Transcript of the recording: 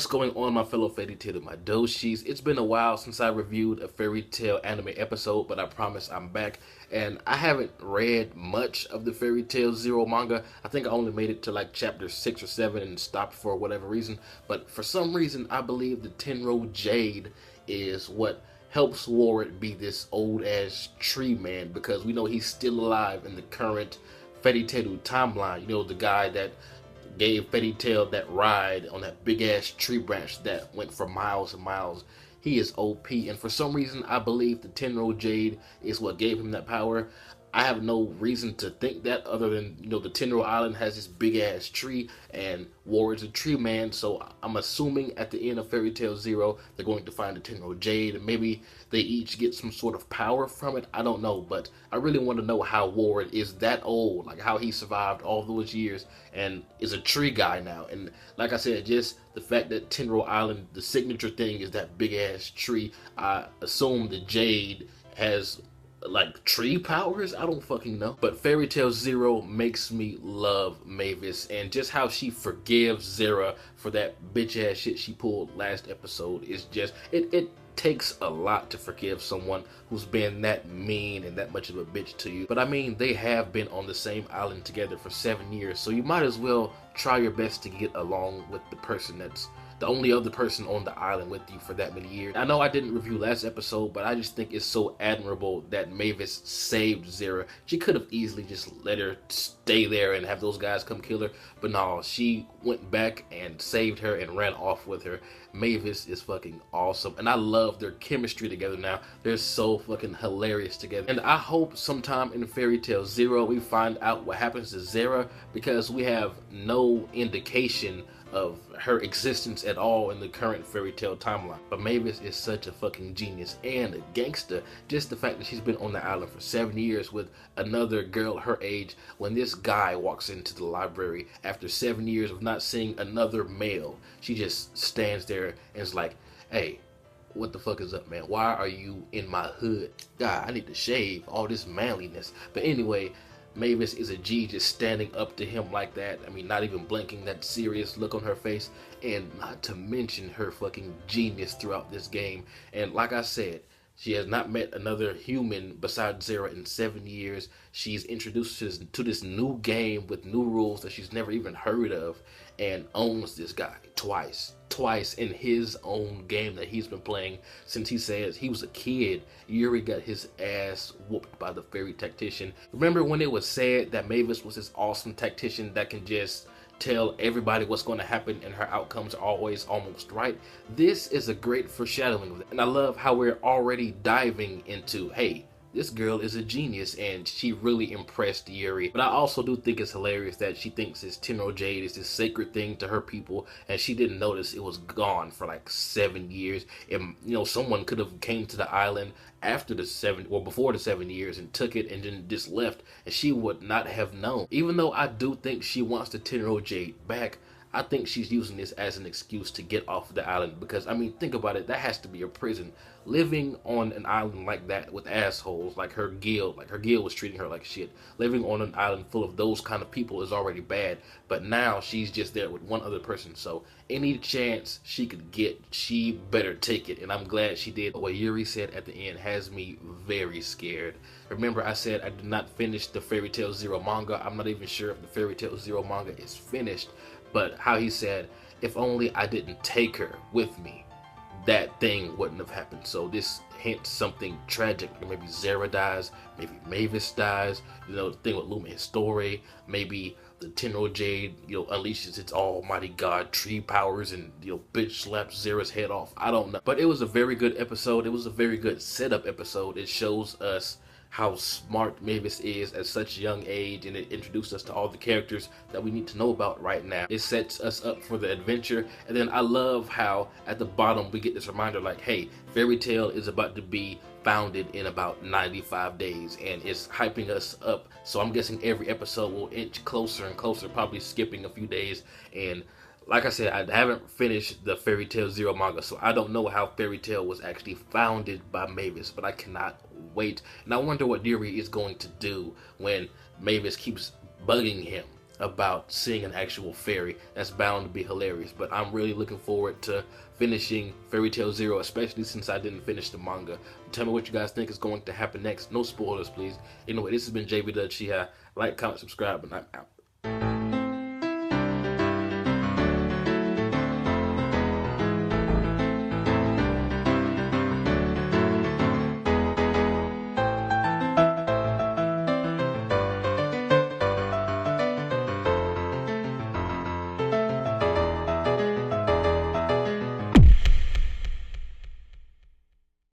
What's going on, my fellow fairy tale my doshis? It's been a while since I reviewed a fairy tale anime episode, but I promise I'm back. And I haven't read much of the Fairy Tail Zero manga. I think I only made it to like chapter 6 or 7 and stopped for whatever reason. But for some reason, I believe the Tenro Jade is what helps Warwick be this old ass tree man, because we know he's still alive in the current Fairy Tail timeline. You know, the guy that gave Fairy Tail that ride on that big ass tree branch that went for miles and miles. He is OP, and for some reason, I believe the Tenro Jade is what gave him that power. I have no reason to think that other than, you know, the Tenro Island has this big ass tree and Warrior's a tree man, so I'm assuming at the end of Fairy Tail Zero they're going to find the Tenro Jade and maybe they each get some sort of power from it. I don't know, but I really want to know how Warwick is that old, like how he survived all those years and is a tree guy now. And like I said, just the fact that Tenro Island, the signature thing is that big ass tree, I assume the Jade has like tree powers. I don't fucking know. But Fairy Tail Zero makes me love Mavis, and just how she forgives Zera for that bitch ass shit she pulled last episode is just it takes a lot to forgive someone who's been that mean and that much of a bitch to you. But I mean, they have been on the same island together for 7 years, so you might as well try your best to get along with the person that's the only other person on the island with you for that many years. I know I didn't review last episode, but I just think it's so admirable that Mavis saved Zera. She could have easily just let her stay there and have those guys come kill her, but no, she went back and saved her and ran off with her. Mavis is fucking awesome, and I love their chemistry together now. They're so fucking hilarious together. And I hope sometime in Fairy Tail Zero we find out what happens to Zera, because we have no indication of her existence at all in the current Fairy Tail timeline. But Mavis is such a fucking genius and a gangster. Just the fact that she's been on the island for 7 years with another girl her age, when this guy walks into the library after 7 years of not seeing another male, she just stands there and is like, hey, what the fuck is up, man? Why are you in my hood? God, I need to shave all this manliness. But anyway, Mavis is a G, just standing up to him like that. I mean, not even blinking, that serious look on her face. And not to mention her fucking genius throughout this game. And like I said, she has not met another human besides Zera in 7 years. She's introduced to this new game with new rules that she's never even heard of, and owns this guy twice in his own game that he's been playing since he says he was a kid. Yuri got his ass whooped by the fairy tactician. Remember when it was said that Mavis was this awesome tactician that can just tell everybody what's going to happen and her outcomes are always almost right? This is a great foreshadowing of it. And I love how we're already diving into, hey, this girl is a genius and she really impressed Yuri. But I also do think it's hilarious that she thinks this Tenro Jade is this sacred thing to her people, and she didn't notice it was gone for like 7 years. And you know, someone could have came to the island after the 7 or before the 7 years and took it and then just left, and she would not have known. Even though I do think she wants the Tenro Jade back, I think she's using this as an excuse to get off the island, because I mean, think about it, that has to be a prison. Living on an island like that with assholes like her guild was treating her like shit. Living on an island full of those kind of people is already bad, but now she's just there with one other person, so any chance she could get, she better take it, and I'm glad she did. What Yuri said at the end has me very scared. Remember, I said I did not finish the Fairy Tail Zero manga. I'm not even sure if the Fairy Tail Zero manga is finished, but how he said, if only I didn't take her with me, that thing wouldn't have happened. So this hints something tragic. Maybe Zera dies, maybe Mavis dies, you know, the thing with Luma and story, maybe the Tenro Jade, you know, unleashes its almighty god tree powers and, you know, bitch slaps Zera's head off. I don't know. But it was a very good episode. It was a very good setup episode. It shows us how smart Mavis is at such a young age, and it introduced us to all the characters that we need to know about right now. It sets us up for the adventure, and then I love how at the bottom we get this reminder like, hey, Fairy Tail is about to be founded in about 95 days, and it's hyping us up. So I'm guessing every episode will inch closer and closer, probably skipping a few days. And like I said, I haven't finished the Fairy Tail Zero manga, so I don't know how Fairy Tail was actually founded by Mavis, but I cannot wait. And I wonder what Yuri is going to do when Mavis keeps bugging him about seeing an actual fairy. That's bound to be hilarious. But I'm really looking forward to finishing Fairy Tail Zero, especially since I didn't finish the manga. Tell me what you guys think is going to happen next. No spoilers, please. Anyway, this has been jbDAuchiha. Like, comment, subscribe, and I'm out.